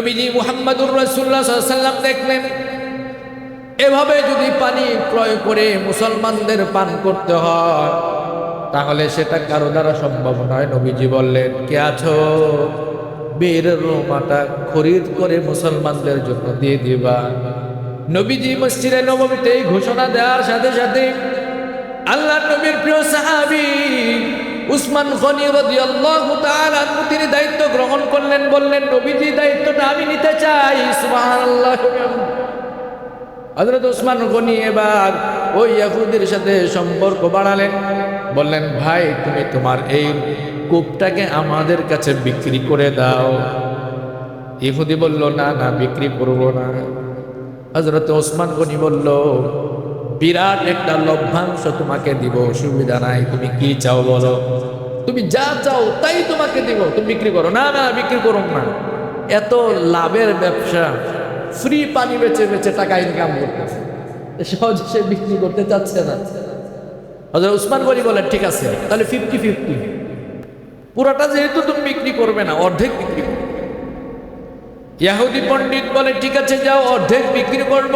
নবীজি মুহাম্মদুর রাসূলুল্লাহ সাল্লাল্লাহু আলাইহি ওয়াসাল্লাম দেখলেন এভাবে যদি পানি ক্রয় করে মুসলমানদের পান করতে হয় তাহলে সেটা কারো দ্বারা সম্ভব নয়। নবীজি বললেন, কে আছো, বীরের রোমাটা খরিদ করে মুসলমানদের জন্য দিয়ে দিবা। নবীজি মসজিদে নববীতে ঘোষণা দেওয়ার সাথে সাথে আল্লাহর নবীর প্রিয় সাহাবী উসমান গনি রাদিয়াল্লাহু তাআলা আনহু তিনি দায়িত্ব গ্রহণ করলেন, বললেন, নবীজি দায়িত্বটা আমি নিতে চাই। সুবহানাল্লাহ। হযরত উসমান গনি এবার ওই ইহুদির সাথে সম্পর্ক বাড়ালেন, বললেন, ভাই তুমি তোমার এই কূপটাকে আমাদের কাছে বিক্রি করে দাও। ইহুদি বলল, না না, বিক্রি করব না। হযরত উসমান গনি বলল, বিরাট একটা লভ্যাংশ তোমাকে দিব, অসুবিধা নাই, তুমি কি চাও বলো, তুমি যা চাও তাই তোমাকে দিব, তুমি বিক্রি করো। না না, বিক্রি করো না, এত লাভের ব্যবসা, ফ্রি পানি বেচে বেচে টাকা ইনকাম করতেছে, সহজে সে বিক্রি করতে চাচ্ছে না। হযরত উসমান গনি বলেন, ঠিক আছে তাহলে 50-50, পুরাটা যেহেতু তুমি বিক্রি করবে না, অর্ধেক বিক্রি করবে। ইহুদি পণ্ডিত বলে, ঠিক আছে যাও, অর্ধেক বিক্রি করব।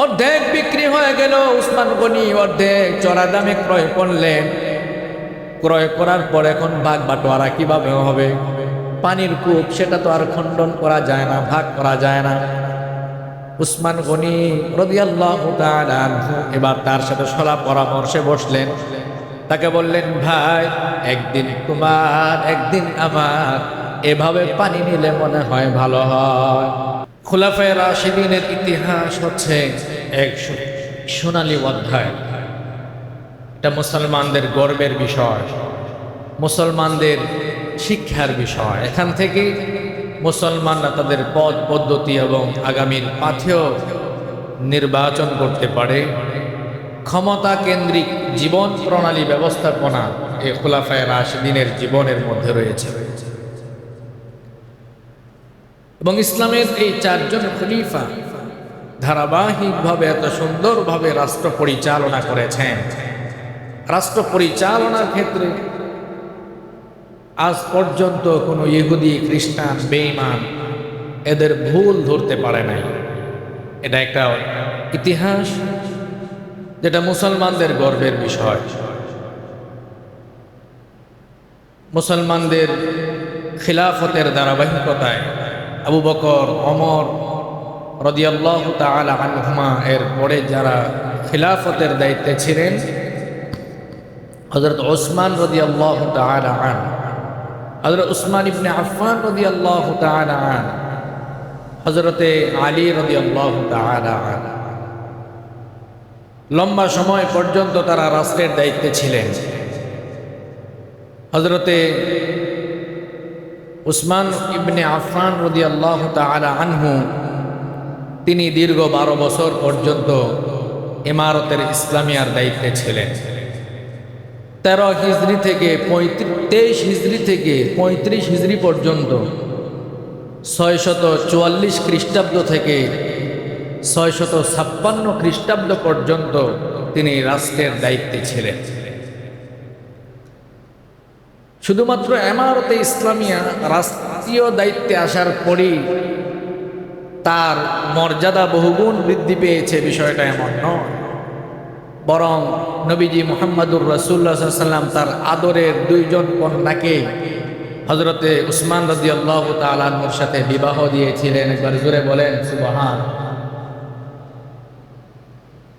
অর্ধেক বিক্রি হয়ে গেল। উসমান গনি অর্ধেক চড়া দামে ক্রয় করলেন। ক্রয় করার পর এখন ভাগ বাটোয়ারা কিভাবে হবে? পানির কূপ, সেটা তো আর খণ্ডন করা যায় না, ভাগ করা যায় না। উসমান গনি রাদিয়াল্লাহু তাআলা আনহু এবার তার সাথে সলা পরামর্শে বসলেন। তাকে বললেন, ভাই একদিন তোমার একদিন আমার, এভাবে পানি নিলে মনে হয় ভালো হয়। খুলাফায়ে রাশিদিনের ইতিহাস হচ্ছে এক সোনালী অধ্যায়। এটা মুসলমানদের গর্বের বিষয়, মুসলমানদের শিক্ষার বিষয়। এখান থেকে মুসলমানরা তাদের পথ পদ্ধতি এবং আগামীর পাথেয় নির্বাচন করতে পারে। ক্ষমতা কেন্দ্রিক জীবন প্রণালী ব্যবস্থাপনা এই খুলাফায়ে রাশিদিনের জীবনের মধ্যে রয়েছে। এবং ইসলামের এই চারজন খলিফা ধারাবাহিকভাবে এত সুন্দরভাবে রাষ্ট্র পরিচালনা করেছেন। রাষ্ট্র পরিচালনার ক্ষেত্রে আজ পর্যন্ত কোনো ইহুদি, খ্রিস্টান, বেঈমান এদের ভুল ধরতে পারে নাই। এটা একটা ইতিহাস যেটা মুসলমানদের গর্বের বিষয়। মুসলমানদের খিলাফতের ধারাবাহিকতায় আবু বকর, ওমর রাদিয়াল্লাহু তাআলা আনহুমা এর পরে যারা খিলাফতের দায়িত্বে ছিলেন, হযরত ওসমান রাদিয়াল্লাহু তাআলা আনহু, হযরত উসমান ইবনে আফফান রাদিয়াল্লাহু তাআলা আনহু, হযরতে আলী রাদিয়াল্লাহু তাআলা আনহু, লম্বা সময় পর্যন্ত তারা রাষ্ট্রের দায়িত্বে ছিলেন। হযরতে উসমান ইবনে আফফান রাদিয়াল্লাহু তাআলা আনহু তিনি দীর্ঘ 12 বছর পর্যন্ত ইমারতের ইসলামিয়ার দায়িত্বে ছিলেন। 13 হিজরি থেকে 23 হিজরি থেকে 35 হিজরি পর্যন্ত, 644 খ্রিস্টাব্দ থেকে 656 খ্রিস্টাব্দ পর্যন্ত তিনি রাষ্ট্রের দায়িত্বে ছিলেন। শুধুমাত্র ইমারতে ইসলামিয়া রাষ্ট্রীয় দায়িত্বে আসার পরই তার মর্যাদা বহুগুণ বৃদ্ধি পেয়েছে, বিষয়টা এমন নয়। বরং নবীজি মুহাম্মদুর রাসূলুল্লাহ সাল্লাল্লাহু আলাইহি ওয়াসাল্লাম তার আদরের 2 জন কন্যাকে হযরতে উসমান রাদিয়াল্লাহু তাআলা আনহুর সাথে বিবাহ দিয়েছিলেন। একবার জোরে বলেন সুবহান।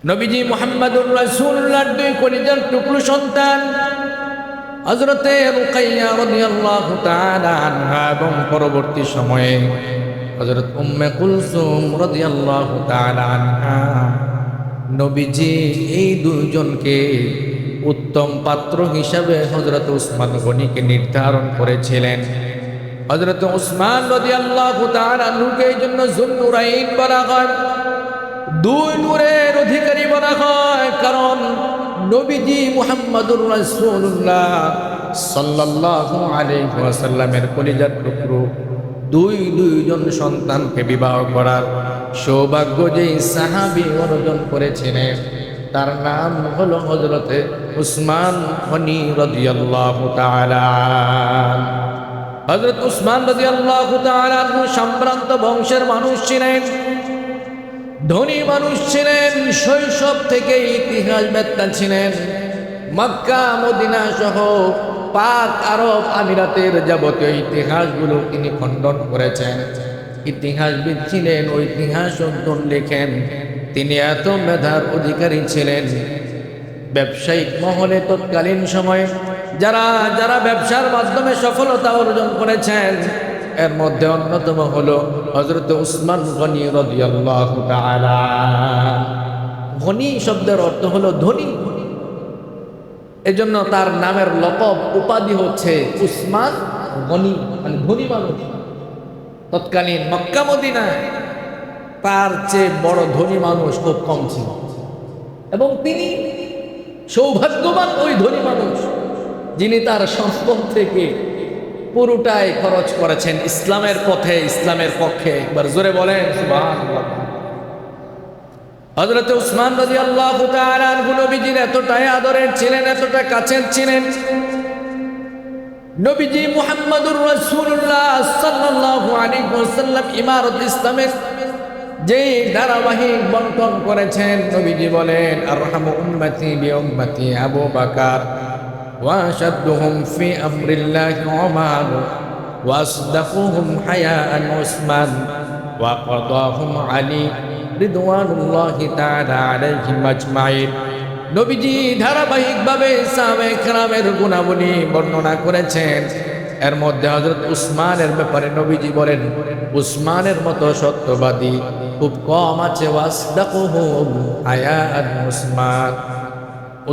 নবীজি মুহাম্মদুর রাসূলুল্লাহর 2 কলিজার টুকরো সন্তান হযরতে রুকাইয়া রাদিয়াল্লাহু তাআলা আনহা এবং পরবর্তী সময়ে হযরত উম্মে কুলসুম রাদিয়াল্লাহু তাআলা আনহা নবীজি এই 2 জনকে উত্তম পাত্র হিসাবে হযরত উসমান গনিকে নির্ধারণ করেছিলেন। হযরত উসমান রাদিয়াল্লাহু তাআলা আনহুকে এই জন্য যুন্নুরাইন বলা হয়, 2 নূরের অধিকারী বলা হয়, কারণ নবীজি মুহাম্মদুর রাসূলুল্লাহ সাল্লাল্লাহু আলাইহি ওয়াসাল্লামের কলিজার টুকরো 2 জন সন্তানকে বিবাহ করার সৌভাগ্য যেই সাহাবী অর্জন করেছিলেন তার নাম হলো হযরতে উসমান গনি রাদিয়াল্লাহু তাআলা। হযরত উসমান রাদিয়াল্লাহু তাআলা আনহু সম্ভ্রান্ত বংশের মানুষ ছিলেন, ধনী মানুষ ছিলেন, শৈশব থেকে ইতিহাসবেত্তা ছিলেন। মক্কা মদিনা সহ পাক আরব আমিরাতের যাবতীয় ইতিহাসগুলো তিনি খণ্ডন করেছেন। ইতিহাসবিদ ছিলেন, ওই ইতিহাস অধ্যয়ন লেখেন। তিনি এত মেধার অধিকারী ছিলেন, ব্যবসায়িক মহলে তৎকালীন সময়ে যারা যারা ব্যবসার মাধ্যমে সফলতা অর্জন করেছেন, এর মধ্যে অন্যতম হলো হযরত উসমান গনি রাদিয়াল্লাহু তাআলা। গনি শব্দের অর্থ হলো ধনী, এজন্য তার নামের লকব উপাধি হচ্ছে উসমান গনি, মানে ধনী মানুষ। তৎকালীন মক্কা মদিনায় তার চেয়ে বড় ধনী মানুষ খুব কম ছিল, এবং তিনি সৌভাগ্যবান ওই ধনী মানুষ যিনি তার সম্পদ থেকে পুরোটাই খরচ করেছেন ইসলামের পথে, ইসলামের পক্ষে। একবার জোরে বলেন সুবহানাল্লাহ। হযরত উসমান রাদিয়াল্লাহু তাআলা আনহু নবীজির এতটাই আদরের ছিলেন, এতটা কাছের ছিলেন, নবীজি মুহাম্মদুর রাসূলুল্লাহ সাল্লাল্লাহু আলাইহি ওয়াসাল্লাম ইমারত ইসলামের যেই ধারাবাহিক বন্টন করেছেন, নবীজি বলেন আরহামু উম্মতি বিউম্মতি আবু বকর ওয়া আশাদ্দুহুম ফি আমরিল্লাহি ওমর ওয়া আসদাকুহুম হায়াআন উসমান ওয়া কাদাহুম আলী রিদওয়ানুল্লাহি তাআলা আলাইহিম আজমাইন। নবীজি ধারাবাহিকভাবে সাহাবায়ে কেরামের গুণাবলী বর্ণনা করেছেন। এর মধ্যে হযরত উসমানের ব্যাপারে নবীজি বলেন, উসমানের মতো সত্যবাদী খুব কম আছে। ওয়াসদাকুহুম হায়াআন উসমান,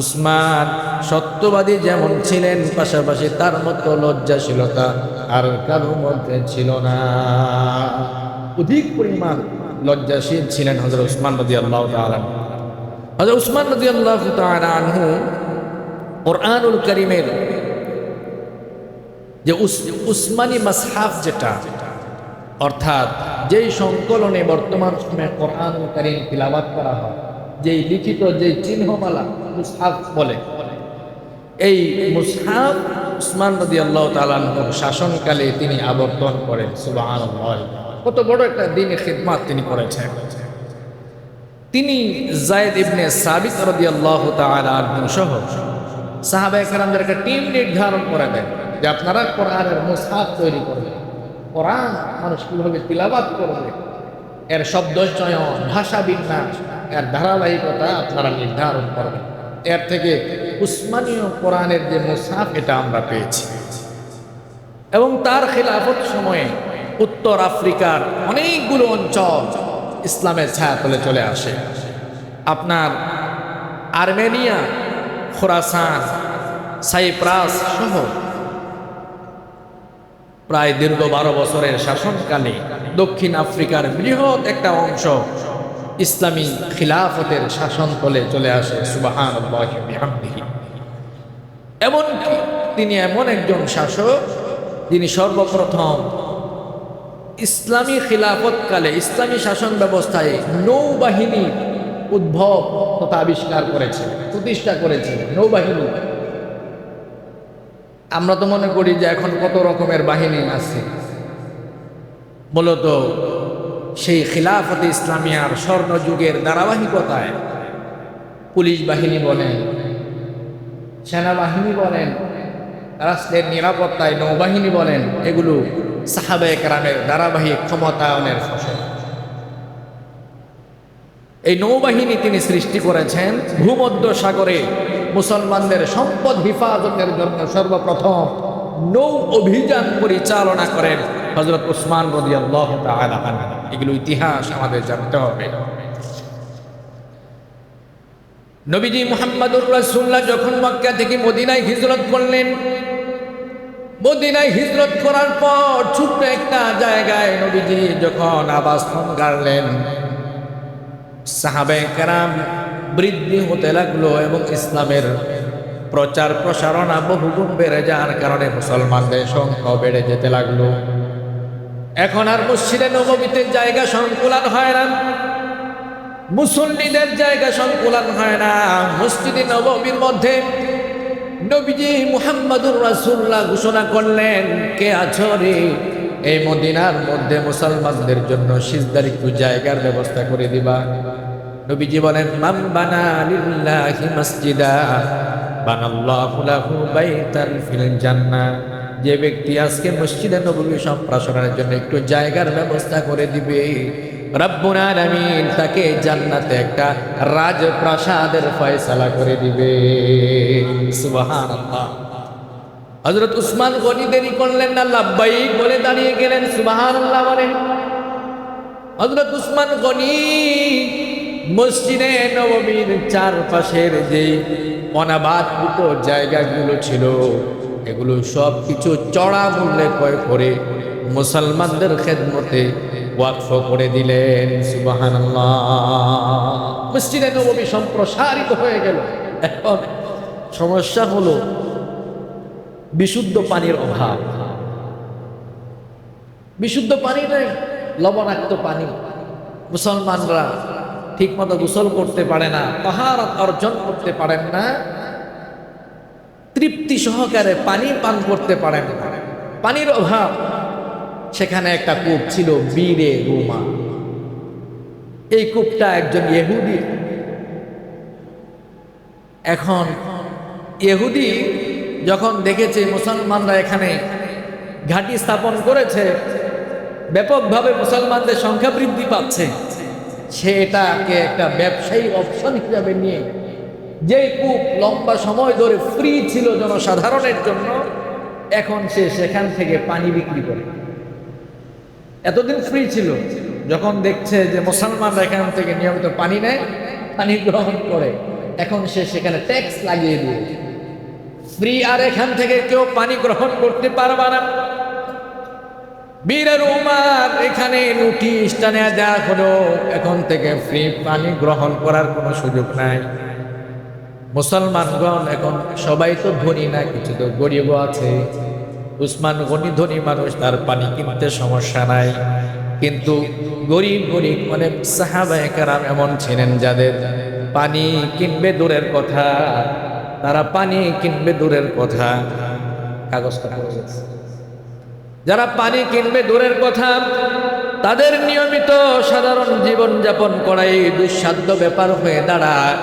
উসমান সত্যবাদী যেমন ছিলেন, পাশাপাশি তার মতো লজ্জাশীলতা আর কারোর মধ্যে ছিল না। অধিক পরিমাণ লজ্জাশীল ছিলেন হযরত উসমান রাদিয়াল্লাহু তাআলা। হযরত উসমান রাদিয়াল্লাহু তাআলা আনহু কুরআনুল কারীমের যে উসমানী মাসহাফ, যেটা অর্থাৎ যেই সংকলনে বর্তমান সময়ে কুরআনুল কারীম তিলাওয়াত করা হয়, যেই লিখিত যেই চিহ্নমালা মুসহাফ বলে, এই মুসহাফ উসমান রাদিয়াল্লাহু তাআলা আনহুর শাসনকালে তিনি আবর্তন করেন। সুবহানাল্লাহ, কত বড় একটা দ্বীনি খিদমত তিনি করেছেন। তিনি যায়েদ ইবনে সাবিত রাদিয়াল্লাহু তাআলা আনহু সহ সাহাবায়ে কেরামদের একটা টিম নির্ধারণ করে দেন যে আপনারা কোরআনের মুসহাফ তৈরি করবেন, কোরআন মানুষ কিভাবে তিলাওয়াত করবে, এর শব্দচয়ন, ভাষা বিন্যাস, এর ধারাবাহিকতা আপনারা নির্ধারণ করবেন। এর থেকে উসমানীয় কোরআনের যে মুসহাফ, এটা আমরা পেয়েছি। এবং তার খিলাফত সময়ে উত্তর আফ্রিকার অনেকগুলো অঞ্চল ইসলামের ছায়াতলে চলে আসে। আপনার আর্মেনিয়া, খোরাসান, সাইপ্রাস সহ প্রায় দীর্ঘ 12 বছরের শাসনকালে দক্ষিণ আফ্রিকার বৃহৎ একটা অংশ ইসলামী খিলাফতের শাসনতলে চলে আসে। সুবহানাল্লাহি ওয়া বিহামদিহি। এমনকি তিনি এমন একজন শাসক যিনি সর্বপ্রথম ইসলামী খিলাফতকালে ইসলামী শাসন ব্যবস্থায় নৌবাহিনী উদ্ভব তথা আবিষ্কার করেছে, প্রতিষ্ঠা করেছে। নৌবাহিনী, আমরা তো মনে করি যে এখন কত রকমের বাহিনী আছে, মূলত সেই খিলাফতে ইসলামিয়ার স্বর্ণযুগের ধারাবাহিকতায় পুলিশ বাহিনী বলেন, সেনাবাহিনী বলেন, রাষ্ট্রের নিরাপত্তায় নৌবাহিনী বলেন, এগুলো সাহাবায়ে কেরামের ধারাবাহিক ক্ষমতায়নের ফসল। এই নৌবাহিনী তিনি সৃষ্টি করেছেন ভূমধ্য সাগরে মুসলমানদের সম্পদ হিফাজতের জন্য। সর্বপ্রথম নৌ অভিযান পরিচালনা করেন হযরত উসমান রাদিয়াল্লাহু তাআলা আনহু। এগুলো ইতিহাস আমাদের জানতে হবে। নবীজি মুহাম্মদুর রাসূলুল্লাহ যখন মক্কা থেকে মদিনায় হিজরত করলেন, মদিনায় হিজরত করার পর ছোট্ট একটা জায়গায় নবীজি যখন আবাসস্থল গাড়লেন, সাহাবায়ে কেরাম বৃদ্ধি হতে লাগলো এবং ইসলামের প্রচার প্রসারণা বহুগুণ বেড়ে যাওয়ার কারণে মুসলমানদের সংখ্যা বেড়ে যেতে লাগলো। এখন আর মসজিদে নববীতে জায়গা সংকুলান হয় না, মুসল্লিদের জায়গা সংকুলান হয় না। মসজিদে নববীর মধ্যে নবীজি মুহাম্মদুর রাসূলুল্লাহ ঘোষণা করলেন, কে আছো রে? এই মদিনার মধ্যে মুসলমানদের জন্য সিজদার একটু জায়গার ব্যবস্থা করে দিবা। নবীজি বলেন, মান বানা লিল্লাহি মাসজিদা বানাল্লাহু লাহু বাইতান ফিল জান্নাহ। যে ব্যক্তি আজকে মসজিদে নববী সম্প্রসারণের জন্য একটু জায়গার ব্যবস্থা করে দিবে, রব্বুল আলামিন তাকে জান্নাতে একটা রাজপ্রাসাদের ফয়সালা করে দিবে। সুবহানাল্লাহ। হযরত উসমান গনি দেরি করলেন না, লাব্বাইক বলে দাঁড়িয়ে গেলেন। সুবহানাল্লাহ বলেন। হযরত উসমান গনি মসজিদে নববীর চারপাশের যে অনাবাদকৃত জায়গাগুলো ছিল, এগুলো সব কিছু চড়া মূল্যে ক্রয় করে মুসলমানদের খেদমতে ওয়াকফ করে দিলেন। সুবহানাল্লাহ। মসজিদে নববী সম্প্রসারিত হয়ে গেল। এখন সমস্যা হলো বিশুদ্ধ পানির অভাব। বিশুদ্ধ পানি নেই, লবণাক্ত পানি। মুসলমানরা ঠিকমতো গোসল করতে পারে না, তাহারাত অর্জন করতে পারেন না, তৃপ্তি সহকারে পানি পান করতে পারেন না, পানির অভাব। সেখানে একটা কূপ ছিল, বীরে রুমা। এই কূপটা একজন ইহুদি। এখন ইহুদি যখন দেখেছে মুসলমানরা এখানে ঘাঁটি স্থাপন করেছে, ব্যাপকভাবে মুসলমানদের সংখ্যা বৃদ্ধি পাচ্ছে, সে এটাকে একটা ব্যবসায়ী অপশন হিসাবে নিয়ে, যে কূপ লম্বা সময় ধরে ফ্রি ছিল জনসাধারণের জন্য, এখন সে সেখান থেকে পানি বিক্রি করে। এতদিন ফ্রি ছিল, যখন দেখছে যে মুসলমানরা এখান থেকে নিয়মিত পানি নেয়, পানি গ্রহণ করে, এখন সে সেখানে ট্যাক্স লাগিয়ে দিয়ে ফ্রি, আর এখান থেকে কেউ পানি গ্রহণ করতে পারবে না। বীরের উমার এখানে নোটিশ টানিয়ে দেওয়া হলো, এখন থেকে ফ্রি পানি গ্রহণ করার কোনো সুযোগ নাই। মুসলমানগণ এখন সবাই তো ধনী না, কিছু তো গরিব আছে। উসমান গনি ধনী মানুষ, তার পানি কিনতে সমস্যা নাই, কিন্তু গরিব গরিব অনেক সাহাবায়ে কেরাম এমন ছিলেন যাদের পানি কিনবে দূরের কথা, তারা পানি কিনবে দূরের কথা, কাগজটা পড়ে গেছে। যারা পানি কিনবে দূরের কথা, তাদের নিয়মিত সাধারণ জীবন যাপন করাই দুঃসাধ্য ব্যাপার হয়ে দাঁড়ায়।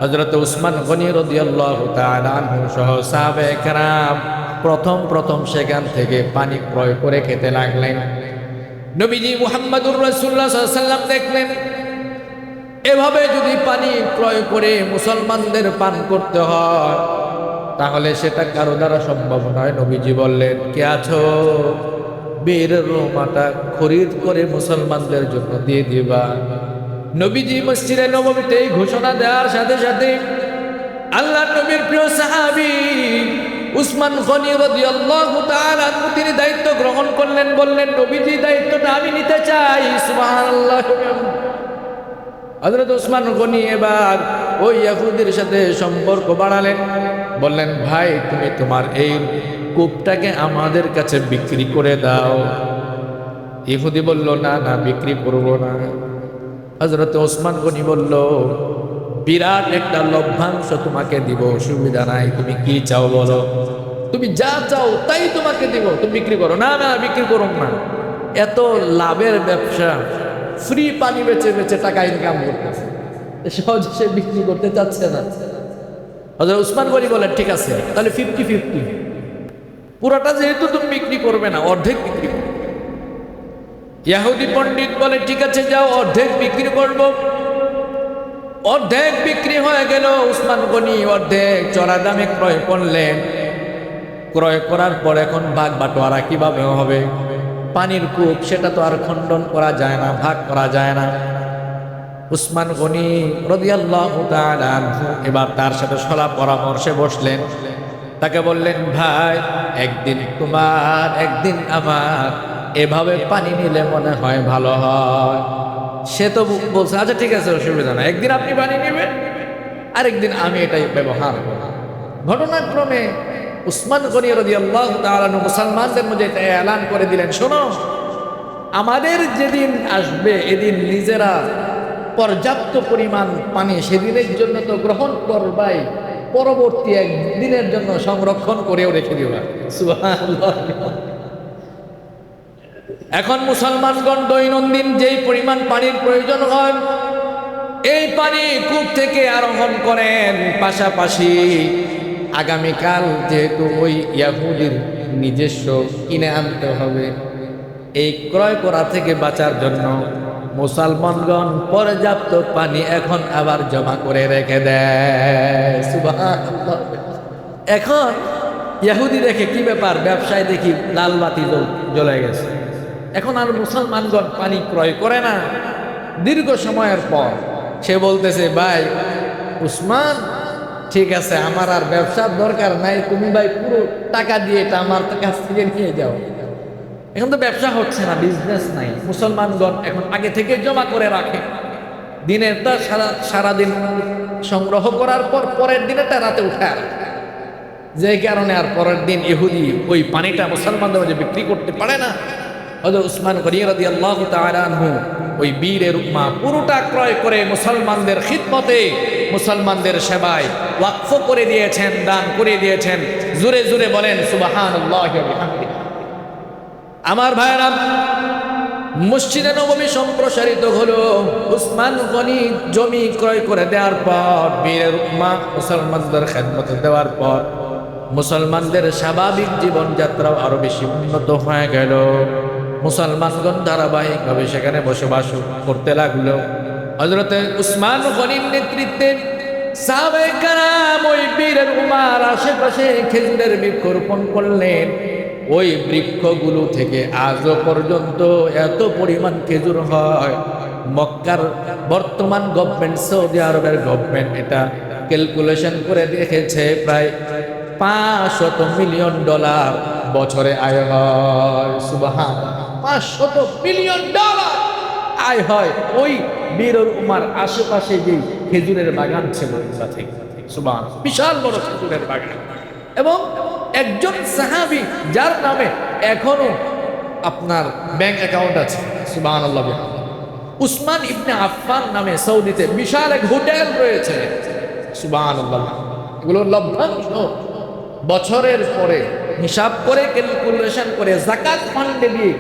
হযরত উসমান গনি রাদিয়াল্লাহু তাআলা আনহু সহ সাহাবায়ে কেরাম প্রথম সেখান থেকে পানি ক্রয় করে খেতে লাগলেন। নবীজি মুহাম্মদুর রাসূলুল্লাহ সাল্লাল্লাহু আলাইহি ওয়াসাল্লাম দেখলেন, এভাবে যদি পানি ক্রয় করে মুসলমানদের পান করতে হয়, তাহলে সেটা কারো দ্বারা সম্ভব নয়। নবীজি বললেন, কে আছো? বীরের রুমাটা খরিদ করে মুসলমানদের জন্য দিয়ে দিবা। নবীজি মসজিদে নববীতে এই ঘোষণা দেওয়ার সাথে সাথে আল্লাহর নবীর প্রিয় সাহাবী উসমান গনি রাদিয়াল্লাহু তাআলা আনহু তিনি দায়িত্ব গ্রহণ করলেন, বললেন, নবীজি দায়িত্বটা আমি নিতে চাই। সুবহানাল্লাহ। হযরত উসমান গনি এবার ওই ইহুদির সাথে সম্পর্ক বাড়ালেন, বললেন, ভাই তুমি তোমার এই কূপটাকে আমাদের কাছে বিক্রি করে দাও। ইহুদি বলল, না না, বিক্রি করব না। হযরত উসমান গনি বলল, বিরাট একটা লভ্যাংশ তোমাকে দিব, অসুবিধা নাই, তুমি কি চাও বলো, তুমি যা চাও তাই তোমাকে দিব, তুমি বিক্রি করো। না না, বিক্রি করো না, এত লাভের ব্যবসা, ফ্রি পানি বেচে বেচে টাকা ইনকাম করতেছে, সহজে সে বিক্রি করতে চাচ্ছে না। হযরত উসমান গনি বলেন, ঠিক আছে, তাহলে 50-50, পুরোটা যেহেতু তুমি বিক্রি করবে না, অর্ধেক বিক্রি করবে। ইহুদি পণ্ডিত বলে, ঠিক আছে যাও, অর্ধেক বিক্রি করব। অর্ধেক বিক্রি হয়ে গেল। উসমান গনি অর্ধেক চড়া দামে ক্রয় করলেন। ক্রয় করার পর এখন ভাগ বাটোয়ারা কিভাবে হবে? পানির কূপ, সেটা তো আর খণ্ডন করা যায় না, ভাগ করা যায় না। উসমান গনি রাদিয়াল্লাহু তাআলা আনহু এবার তার সাথে সলা পরামর্শে বসলেন। তাকে বললেন, ভাই একদিন তোমার একদিন আমার, এভাবে পানি নিলে মনে হয় ভালো হয়। সে তো বলছে, আচ্ছা ঠিক আছে, অসুবিধা না, একদিন আপনি পানি নেবেন, আরেকদিন আমি এটাই ব্যবহার করব। ঘটনাক্রমে উসমান গনি রাদিয়াল্লাহু তাআলা আনহু মুসলমানদের মধ্যে এটা এলান করে দিলেন, শোনো, আমাদের যেদিন আসবে এদিন নিজেরা পর্যাপ্ত পরিমাণ পানি সেদিনের জন্য তো গ্রহণ করবাই, পরবর্তী একদিনের জন্য সংরক্ষণ করেও রেখে দিবা। সুবহানাল্লাহ। এখন মুসলমানগণ দৈনন্দিন যেই পরিমাণ পানির প্রয়োজন হয়, এই পানি কূপ থেকে আরোহণ করেন। পাশাপাশি আগামীকাল যেহেতু ওই ইয়াহুদির নিজস্ব কিনে আনতে হবে, এই ক্রয় করা থেকে বাঁচার জন্য মুসলমানগণ পর্যাপ্ত পানি এখন আবার জমা করে রেখে দেয়। সুবহানাল্লাহ। এখন ইহুদি দেখে কি ব্যাপার, ব্যবসায় দেখি লাল বাতি জ্বলে গেছে, এখন আর মুসলমানগণ পানি ক্রয় করে না। দীর্ঘ সময়ের পর সে বলতেছে, ভাই উসমান, ঠিক আছে, আমার আর ব্যবসার দরকার নাই, তুমি ভাই পুরো টাকা দিয়ে এটা আমার কাছ থেকে নিয়ে যাও। এখন তো ব্যবসা হচ্ছে না, বিজনেস নাই। মুসলমানগণ এখন আগে থেকে জমা করে রাখে, দিনেরটা সারাদিন সংগ্রহ করার পর পরের দিনেরটা রাতে উঠে রাখে। যে কারণে আর পরের দিন ইহুদি ওই পানিটা মুসলমানদের মাঝে বিক্রি করতে পারে না। হযরত উসমান গনি রাদিয়াল্লাহু তাআলা আনহু ওই বীরের উম্মাহ পুরোটা ক্রয় করে মুসলমানদের খিদমতে, মুসলমানদের সেবায় ওয়াকফ করে দিয়েছেন, দান করে দিয়েছেন। জোরে জোরে বলেন সুবহানাল্লাহি ওয়া বিহামদিহি। আমার ভাইরা, মসজিদে নববী সম্প্রসারিত হলো। উসমান গনি জমি ক্রয় করে দেওয়ার পর, বীরের উম্মাহ মুসলমানদের খেদমতে দেওয়ার পর মুসলমানদের স্বাভাবিক জীবনযাত্রাও আরো বেশি উন্নত হয়ে গেল। মুসলমানগণ ধারাবাহিকভাবে সেখানে বসবাস করতে লাগলো। হযরত উসমান গনির নেতৃত্বে সাহাবায়ে কেরাম ওই বীরের উম্মাহর আশেপাশে খেজুরের বৃক্ষ রোপণ করলেন। ওই বৃক্ষগুলো থেকে আজও পর্যন্ত এত পরিমাণ খেজুর হয়, মক্কার বর্তমান গভর্নমেন্ট, সৌদি আরবের গভর্নমেন্ট এটা ক্যালকুলেশন করে দেখেছে, প্রায় $500 মিলিয়ন বছরে আয় হয়। সুবহানাল্লাহ, $500 মিলিয়ন আয় হয় ওই বীরের উম্মাহর আশেপাশে যে খেজুরের বাগান ছিল। সুবহানাল্লাহ, বিশাল বড় খেজুরের বাগান। এবং একজন সাহাবী যার নামে এখনো আপনার ব্যাংক অ্যাকাউন্ট আছে। সুবহানাল্লাহ। উসমান ইবনে আফফান নামে সৌদিতে বিশাল এক হোটেল রয়েছে। সুবহানাল্লাহ। এগুলোর লভ্যাংশ বছরের পরে হিসাব করে ক্যালকুলেশন করে যাকাত ফান্ডে দিয়ে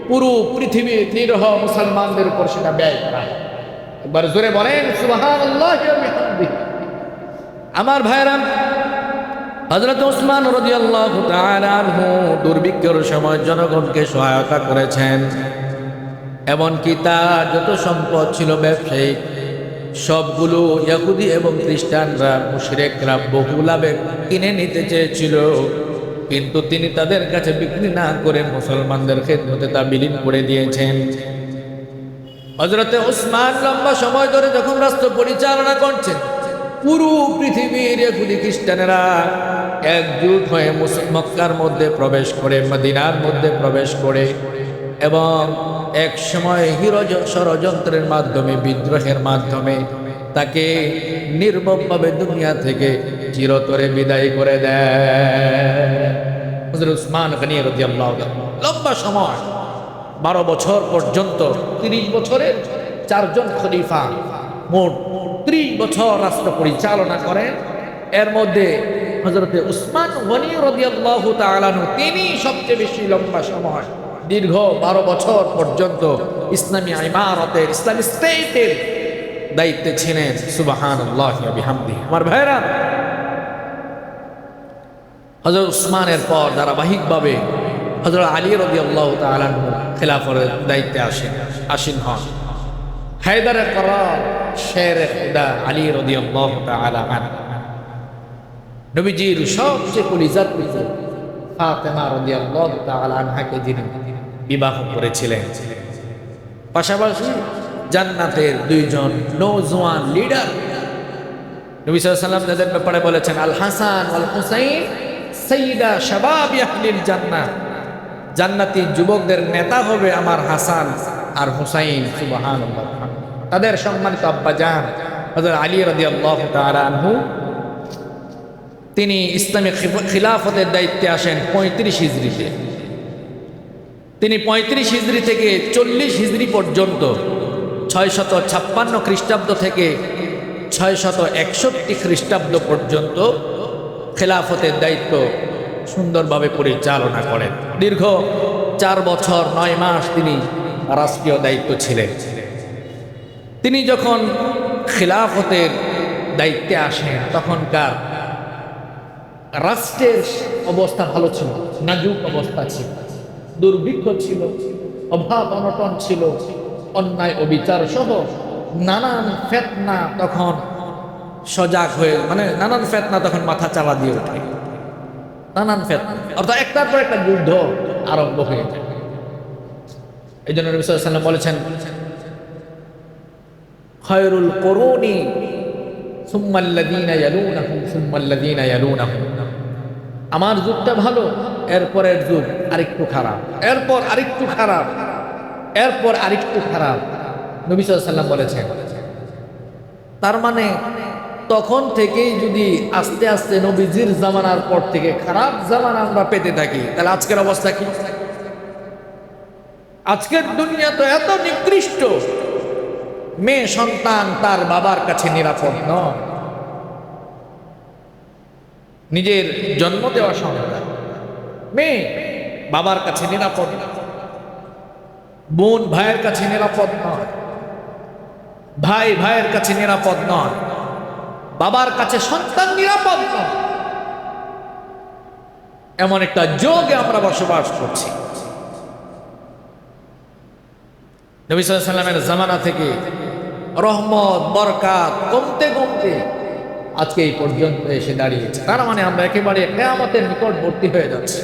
পুরো পৃথিবীর নিরহ মুসলমানদের উপর সেটা ব্যয় করা। একবার জোরে বলেন সুবহানাল্লাহ ওয়া বিহামদিহি। আমার ভাইরা, হযরত উসমান রাদিয়াল্লাহু তাআলা আনহু দুর্ভিক্ষের সময় জনগণকে সহায়তা করেছেন। এমনকি তার যত সম্পদ ছিল ব্যবসায়িক, সবগুলো ইহুদি এবং খ্রিস্টানরা, মুশরিকরা বহু লাভে কিনে নিতে চেয়েছিল, কিন্তু তিনি তাদের কাছে বিক্রি না করে মুসলমানদের খেদমতে তা বিলীন করে দিয়েছেন। হযরত উসমান লম্বা সময় ধরে যখন রাষ্ট্র পরিচালনা করছেন, পুরো পৃথিবীর ইহুদি খ্রিস্টানেরা একজুট হয়ে মক্কার মধ্যে প্রবেশ করে, মদিনার মধ্যে প্রবেশ করে, এবং এক সময় ষড়যন্ত্রের মাধ্যমে, বিদ্রোহের মাধ্যমে তাকে নির্মমভাবে দুনিয়া থেকে চিরতরে বিদায় করে দেয়। হযরত উসমান গনি রাদিয়াল্লাহু তাআলা লম্বা সময় 12 বছর পর্যন্ত, 30 বছরের 4জন খলিফা, মোট 30 বছর রাষ্ট্র পরিচালনা করেন। এর মধ্যে হযরত উসমান গনি রাদিয়াল্লাহু তাআলা আনহু তিনি সবচেয়ে বেশি লম্বা সময়, দীর্ঘ 12 বছর পর্যন্ত ইসলামী ইমারতের, ইসলামী স্টেটের দায়িত্বে ছিলেন। সুবহানাল্লাহ ওয়া বিহামদিহি। আমার ভাইরা, হযরত উসমানের পর ধারাবাহিকভাবে হযরত আলী রাদিয়াল্লাহু তাআলা আনহু খেলাফতের দায়িত্বে আসীন হন। হায়দারে করার শেরে খুদা আলী রাদিয়াল্লাহু তাআলা আনহু নবীজির সবচেয়ে কলিজার পুত্র ফাতেমা রাদিয়াল্লাহু তাআলা আনহাকে যিনি বিবাহ করেছিলেন, পাশাপাশি জান্নাতের 2জন নওজোয়ান লিডার নবী সাল্লাল্লাহু আলাইহি ওয়াসাল্লাম যাদের ব্যাপারে বলেছেন, আল হাসান ওয়াল হুসাইন সাইয়্যিদা শাবাবি আহলিল জান্নাহ, জান্নাতি যুবকদের নেতা হবে আমার হাসান আর হুসাইন। সুবহানাল্লাহ। তাদের সম্মানিত আব্বাজান হযরত আলী রাদিয়াল্লাহু তাআলা আনহু তিনি ইসলামী খিলাফতের দায়িত্বে আসেন 35 হিজরিতে। তিনি 35 হিজরি থেকে 40 হিজরি পর্যন্ত 656 খ্রিস্টাব্দ থেকে 661 খ্রিস্টাব্দ পর্যন্ত খেলাফতের দায়িত্ব সুন্দরভাবে পরিচালনা করেন। দীর্ঘ 4 বছর 9 মাস তিনি রাষ্ট্রীয় দায়িত্ব ছিলেন। তিনি যখন খেলাফতের দায়িত্বে আসেন তখনকার রাষ্ট্রের অবস্থা ভালো ছিল, নাজুক অবস্থা ছিল, দুর্ভিক্ষ ছিল, অভাব অনটন ছিল, অন্যায় অবিচার সহ নানান ফেতনা তখন সজাগ হয়ে নানান ফেতনা তখন মাথা চালা দিয়ে ওঠে, নানান ফেতনা, অর্থাৎ একটার পর একটা যুদ্ধ আরম্ভ হয়ে যায়। এই জন্য নবী সাল্লাল্লাহু আলাইহি ওয়াসাল্লাম বলেছেন, খায়রুল কুরুনি সুম্মাল্লাযীনা ইয়ালুনাহুম সুম্মাল্লাযীনা ইয়ালুনাহুম, আমার যুগটা ভালো, এরপরের যুগ আরেকটু খারাপ, এরপর আরেকটু খারাপ, এরপর আরেকটু খারাপ। নবী সাল্লাল্লাহু আলাইহি ওয়াসাল্লাম বলেছেন, তার মানে তখন থেকেই যদি আস্তে আস্তে নবীজির জামানার পর থেকে খারাপ জামানা আমরা পেতে থাকি, তাহলে আজকের অবস্থা কি? আজকের দুনিয়া তো এত নিকৃষ্ট, মেয়ে সন্তান তার বাবার কাছে নিরাপদ নয়, নিজের জন্ম দেওয়া সন্তান মেয়ে বাবার কাছে নিরাপদ নয়, বোন ভাইয়ের কাছে নিরাপদ নয়, ভাই ভাইয়ের কাছে নিরাপদ নয়, বাবার কাছে সন্তান নিরাপদ নয়। এমন একটা যুগে আমরা বসবাস করছি। নবী সাল্লাল্লাহু আলাইহি ওয়াসাল্লামের জামানা থেকে রহমত বরকত কমতে কমতে আজকে এই পর্যন্ত এসে দাঁড়িয়েছে। তার মানে আমরা একেবারে কিয়ামতের নিকটবর্তী হয়ে যাচ্ছি।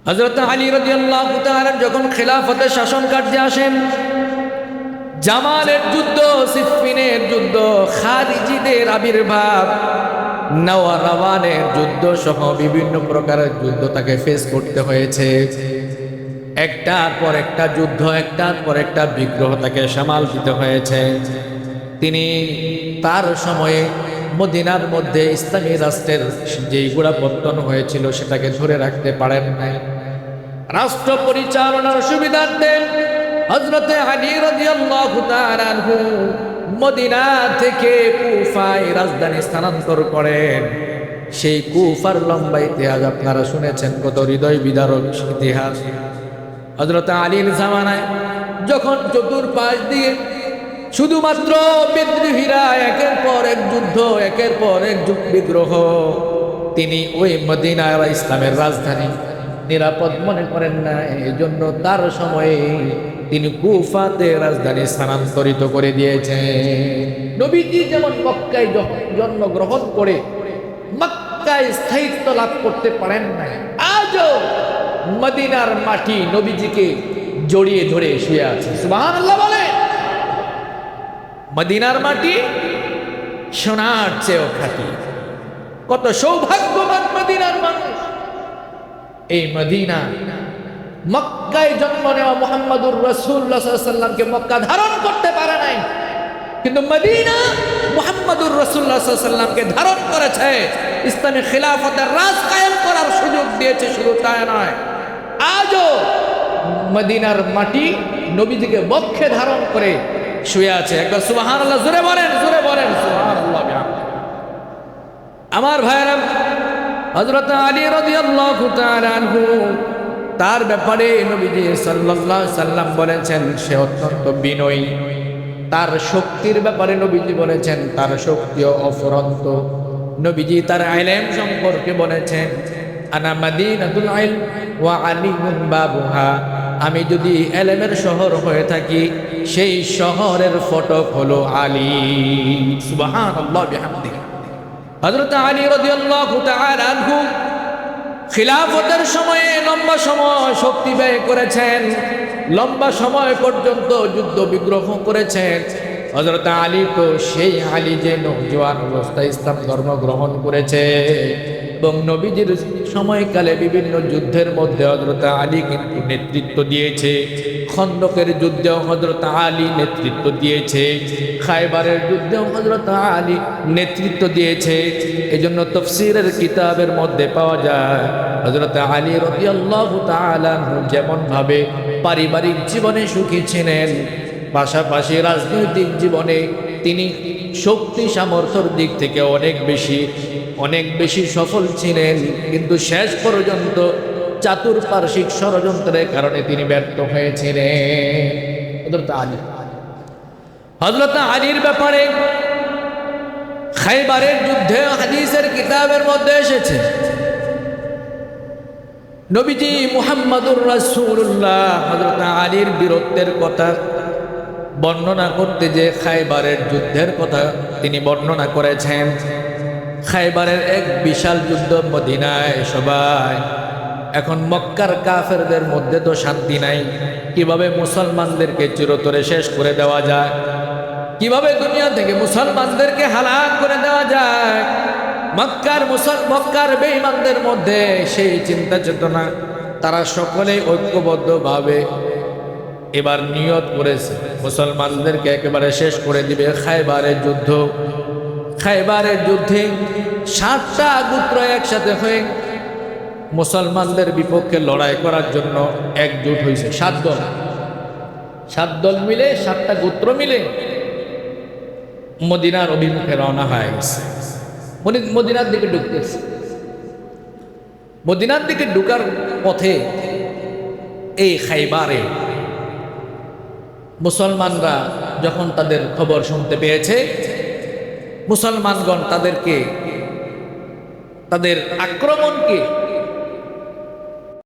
হযরত আলী রাদিয়াল্লাহু তাআলা যখন খেলাফতের শাসন কার্যে আসেন, জামালের যুদ্ধ, সিফফিনের যুদ্ধ, খারিজিদের আবির্ভাব, নওয়ারাওয়ানের যুদ্ধ সহ বিভিন্ন প্রকারের যুদ্ধ তাকে ফেস করতে হয়েছে। একটার পর একটা যুদ্ধ, একটার পর একটা বিগ্রহ তাকে সামাল দিতে হয়েছে। তিনি তার সময়ে মদিনার মধ্যে ইসলামী রাষ্ট্রের যেই গোড়াপত্তন হয়েছিল সেটাকে ধরে রাখতে পারেন নাই। রাষ্ট্র পরিচালনার সুবিধার্থে হযরত আলী রাদিয়াল্লাহু তাআলা আনহু মদিনা থেকে কুফায় রাজধানী স্থানান্তর করেন। সেই কুফার লম্বা ইতিহাস আপনারা শুনেছেন, কত হৃদয় বিদারক ইতিহাস। হযরত আলীর জামানায় যখন চতুর্পাশ দিয়ে শুধুমাত্র বিদ্রোহীরা একের পর এক যুদ্ধ, একের পর এক বিগ্রহ, তিনি ওই মদিনা ইসলামের রাজধানী নিরাপদ মনে করেন না। এই জন্য তার সময়ে তিনি কুফাতে রাজধানী স্থানান্তরিত করে দিয়েছেন। নবীজি যেমন মক্কায় জন্মগ্রহণ করে মক্কায় স্থায়িত্ব লাভ করতে পারেন না, আজও মদিনার মাটি নবীজিকে জড়িয়ে ধরে শুয়ে আছে। সুবহানাল্লাহ বলে। মদিনার মাটি সোনার চেয়েও খাঁটি। কত সৌভাগ্যবান মদিনার মানুষ। এই মদিনা মক্কায় জন্ম নেওয়া মুহাম্মদুর রাসূলুল্লাহ সাল্লাল্লাহু আলাইহি ওয়াসাল্লামকে মক্কা ধারণ করতে পারে নাই, কিন্তু মদিনা মুহাম্মদুর রাসূলুল্লাহ সাল্লাল্লাহু আলাইহি ওয়াসাল্লামকে ধারণ করেছে, ইসলামী খিলাফতের রাজ কায়েম করার সুযোগ দিয়েছে। শুধু তাই নয়, আজও মদিনার মাটি নবীজিকে বক্ষে ধারণ করে শুয়ে আছে। একবার সুবহানাল্লাহ জোরে বলেন, জোরে বলেন সুবহানাল্লাহ। আমার ভাইরা, হযরত আলী রাদিয়াল্লাহু তাআলা আনহু, তার ব্যাপারে নবীজি সাল্লাল্লাহু আলাইহি সাল্লাম বলেছেন সে অত্যন্ত বিনয়ী। তার শক্তির ব্যাপারে নবীজি বলেছেন তার শক্তিও অফুরন্ত। নবীজি তার ইলম সম্পর্কে বলেছেন আনা মাদিনাতুল ইলম ওয়া আলিমুন বাবুহা, আমি যদি ইলমের শহর হয়ে থাকি সেই শহরের ফটক হলো আলী। সুবহানাল্লাহ বিহামদিহি। হযরত আলী রাদিয়াল্লাহু তাআলা আনহু খিলাফতের সময়ে লম্বা সময় শক্তি ব্যয় করেছেন, লম্বা সময় পর্যন্ত যুদ্ধ বিগ্রহ করেছেন। হযরত আলী তো সেই আলী যে নওজোয়ান অবস্থায় ইসলাম ধর্ম গ্রহণ করেছে এবং নবীজির সময়কালে বিভিন্ন যুদ্ধের মধ্যে হযরত আলী কিন্তু নেতৃত্ব দিয়েছে। খন্দকের যুদ্ধেও হযরত আলী নেতৃত্ব দিয়েছে, খায়বারের যুদ্ধেও হযরত আলী নেতৃত্ব দিয়েছে। এজন্য তাফসীরের কিতাবের মধ্যে পাওয়া যায় হযরত আলী রাদিয়াল্লাহু তাআলা যেমন ভাবে পারিবারিক জীবনে সুখী ছিলেন, পাশাপাশি রাজনৈতিক জীবনে তিনি শক্তি সামর্থ্যের দিক থেকে অনেক বেশি সফল ছিলেন, কিন্তু শেষ পর্যন্ত চাতুর্পার্শ্বিক ষড়যন্ত্রের কারণে তিনি ব্যর্থ হয়েছিলেন। হযরত আলীর ব্যাপারে খাইবারের যুদ্ধে হাদিসের কিতাবের মধ্যে এসেছে, নবীজি মুহাম্মদুর রাসূলুল্লাহ হযরত আলীর বীরত্বের কথা বর্ণনা করতে যে খাইবারের যুদ্ধের কথা তিনি বর্ণনা করেছেন। খাইবারের এক বিশাল যুদ্ধ মদিনায় সবাই, এখন মক্কার কাফেরদের মধ্যে তো শান্তি নাই, কিভাবে মুসলমানদেরকে চিরতরে শেষ করে দেওয়া যায়, কিভাবে দুনিয়া থেকে মুসলমানদেরকে হালাক করে দেওয়া যায়। মক্কার বেঈমানদের মধ্যে সেই চিন্তা চেতনা, তারা সকলেই ঐক্যবদ্ধভাবে এবার নিয়ত করেছে মুসলমানদেরকে একেবারে শেষ করে দিবে। খাইবারের যুদ্ধে 7টা গোত্র একসাথে হয়ে মুসলমানদের বিপক্ষে লড়াই করার জন্য একজোট হয়েছে। 7 দল মিলে, 7টা গোত্র মিলে মদিনার অভিমুখে রওনা হয়ে গেছে। মদিনার দিকে ঢুকতেছে। মদিনার দিকে ঢুকার পথে এই খাইবারে মুসলমানরা যখন তাদের খবর শুনতে পেয়েছে, মুসলমানগণ তাদের আক্রমণকে